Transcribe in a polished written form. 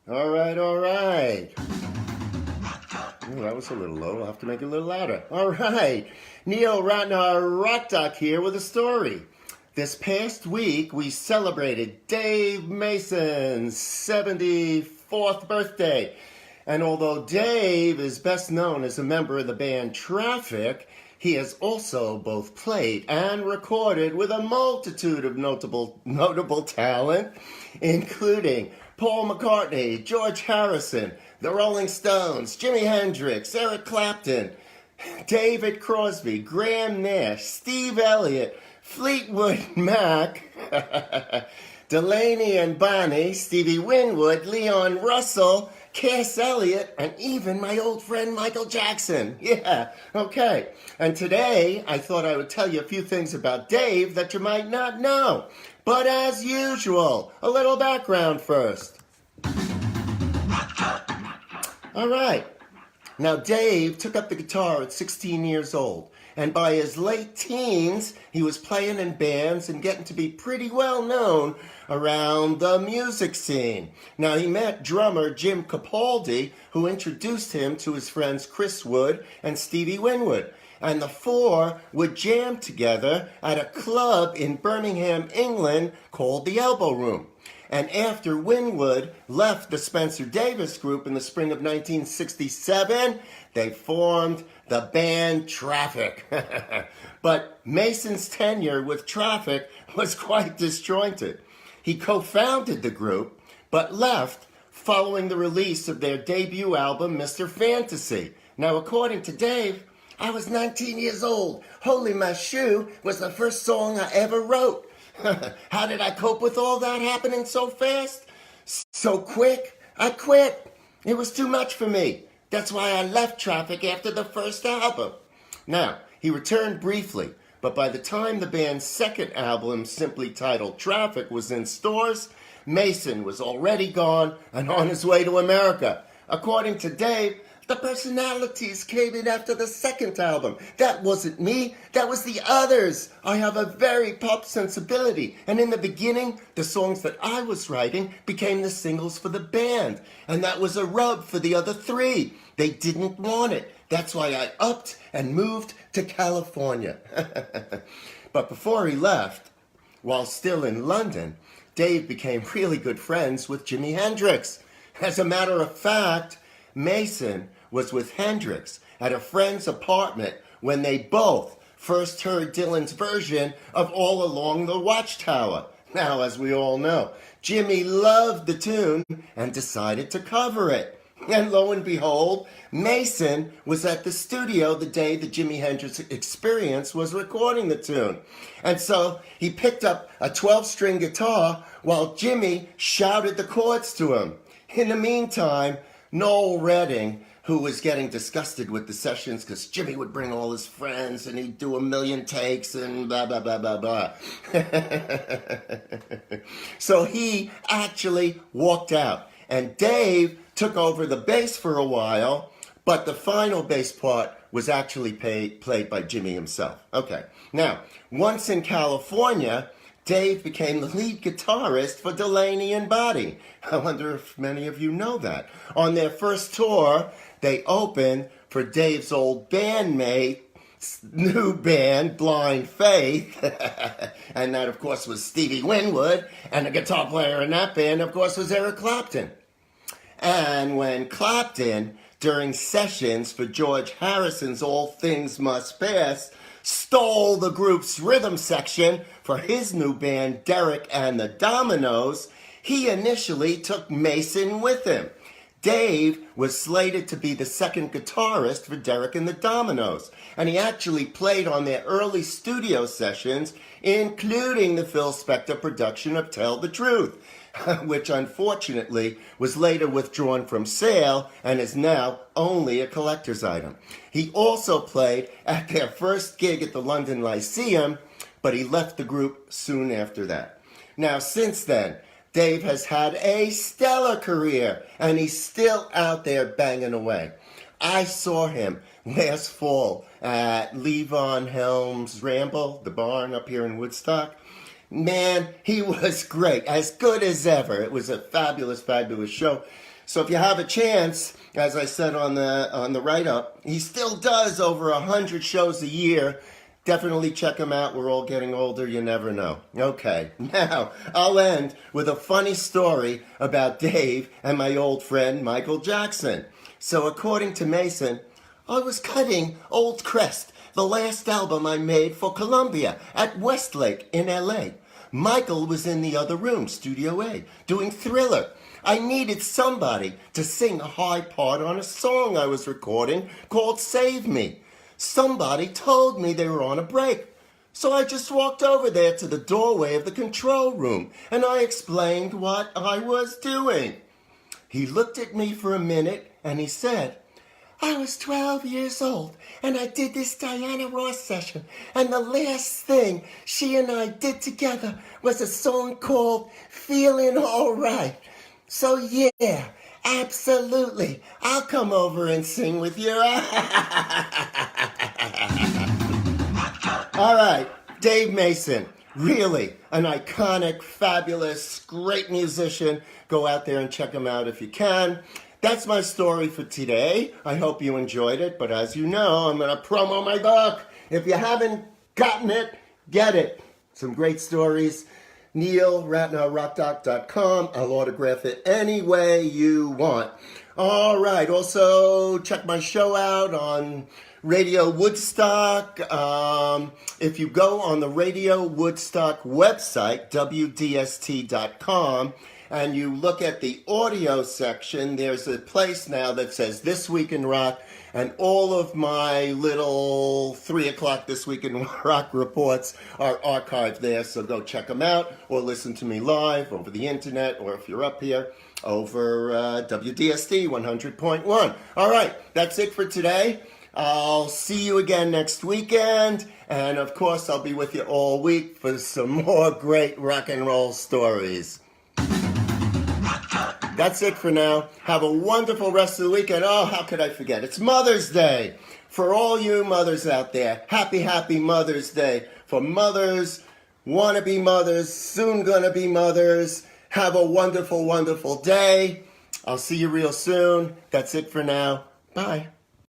All right, all right. Ooh, that was a little low. I'll have to make it a little louder. All right. Neil Ratner Rock Doc here with a story. This past week, we celebrated Dave Mason's 74th birthday. And although Dave is best known as a member of the band Traffic, he has also both played and recorded with a multitude of notable talent, including Paul McCartney, George Harrison, the Rolling Stones, Jimi Hendrix, Eric Clapton, David Crosby, Graham Nash, Steve Elliott, Fleetwood Mac, Delaney and Bonnie, Stevie Winwood, Leon Russell, Cass Elliot, and even my old friend Michael Jackson. Yeah, okay. And today, I thought I would tell you a few things about Dave that you might not know. But as usual, a little background first. All right. Now, Dave took up the guitar at 16 years old. And by his late teens, he was playing in bands and getting to be pretty well known around the music scene. Now, he met drummer Jim Capaldi, who introduced him to his friends Chris Wood and Stevie Winwood. And the four would jam together at a club in Birmingham, England called the Elbow Room. And after Winwood left the Spencer Davis Group in the spring of 1967, they formed the band Traffic. But Mason's tenure with Traffic was quite disjointed. He co-founded the group, but left following the release of their debut album, Mr. Fantasy. Now, according to Dave, I was 19 years old. Holy My Shoe was the first song I ever wrote. How did I cope with all that happening so fast? So quick? I quit. It was too much for me. That's why I left Traffic after the first album. Now, he returned briefly, but by the time the band's second album, simply titled Traffic, was in stores, Mason was already gone and on his way to America. According to Dave, the personalities came in after the second album. That wasn't me. That was the others. I have a very pop sensibility. And in the beginning, the songs that I was writing became the singles for the band. And that was a rub for the other three. They didn't want it. That's why I upped and moved to California. But before he left, while still in London, Dave became really good friends with Jimi Hendrix. As a matter of fact, Mason was with Hendrix at a friend's apartment when they both first heard Dylan's version of All Along the Watchtower. Now, as we all know, Jimi loved the tune and decided to cover it. And lo and behold, Mason was at the studio the day the Jimi Hendrix Experience was recording the tune. And so he picked up a 12-string guitar while Jimi shouted the chords to him. In the meantime, Noel Redding, who was getting disgusted with the sessions because Jimi would bring all his friends and he'd do a million takes and blah, blah, blah, blah, blah. So he actually walked out. And Dave took over the bass for a while, but the final bass part was actually played by Jimi himself. Okay. Now, once in California, Dave became the lead guitarist for Delaney and Bonnie. I wonder if many of you know that. On their first tour, they opened for Dave's old bandmate, new band, Blind Faith. And that, of course, was Stevie Winwood. And the guitar player in that band, of course, was Eric Clapton. And when Clapton, during sessions for George Harrison's All Things Must Pass, stole the group's rhythm section for his new band, Derek and the Dominoes, he initially took Mason with him. Dave was slated to be the second guitarist for Derek and the Dominoes, and he actually played on their early studio sessions, including the Phil Spector production of Tell the Truth, which unfortunately was later withdrawn from sale and is now only a collector's item. He also played at their first gig at the London Lyceum, but he left the group soon after that. Now, since then, Dave has had a stellar career, and he's still out there banging away. I saw him last fall at Levon Helm's Ramble, the barn up here in Woodstock. Man, he was great, as good as ever. It was a fabulous, fabulous show. So if you have a chance, as I said on the write-up, he still does over 100 shows a year. Definitely check him out. We're all getting older. You never know. Okay, now I'll end with a funny story about Dave and my old friend Michael Jackson. So according to Mason, I was cutting old Crest, the last album I made for Columbia at Westlake in LA. Michael was in the other room, Studio A, doing Thriller. I needed somebody to sing a high part on a song I was recording called Save Me. Somebody told me they were on a break. So I just walked over there to the doorway of the control room and I explained what I was doing. He looked at me for a minute and he said, I was 12 years old and I did this Diana Ross session and the last thing she and I did together was a song called Feelin Alright. So yeah, absolutely, I'll come over and sing with you. All right, Dave Mason, really an iconic, fabulous, great musician. Go out there and check him out if you can. That's my story for today. I hope you enjoyed it, but as you know, I'm going to promo my book. If you haven't gotten it, get it. Some great stories. NeilRatnerRockDoc.com. I'll autograph it any way you want. All right, also check my show out on Radio Woodstock. If you go on the Radio Woodstock website, WDST.com, and you look at the audio section, there's a place now that says This Week in Rock, and all of my little 3 o'clock This Week in Rock reports are archived there, so go check them out, or listen to me live over the internet, or if you're up here, over WDST 100.1. All right, that's it for today. I'll see you again next weekend, and of course I'll be with you all week for some more great rock and roll stories. That's it for now. Have a wonderful rest of the weekend. Oh, how could I forget? It's Mother's Day. For all you mothers out there, happy, happy Mother's Day. For mothers, wanna-be mothers, soon gonna be mothers, have a wonderful, wonderful day. I'll see you real soon. That's it for now. Bye.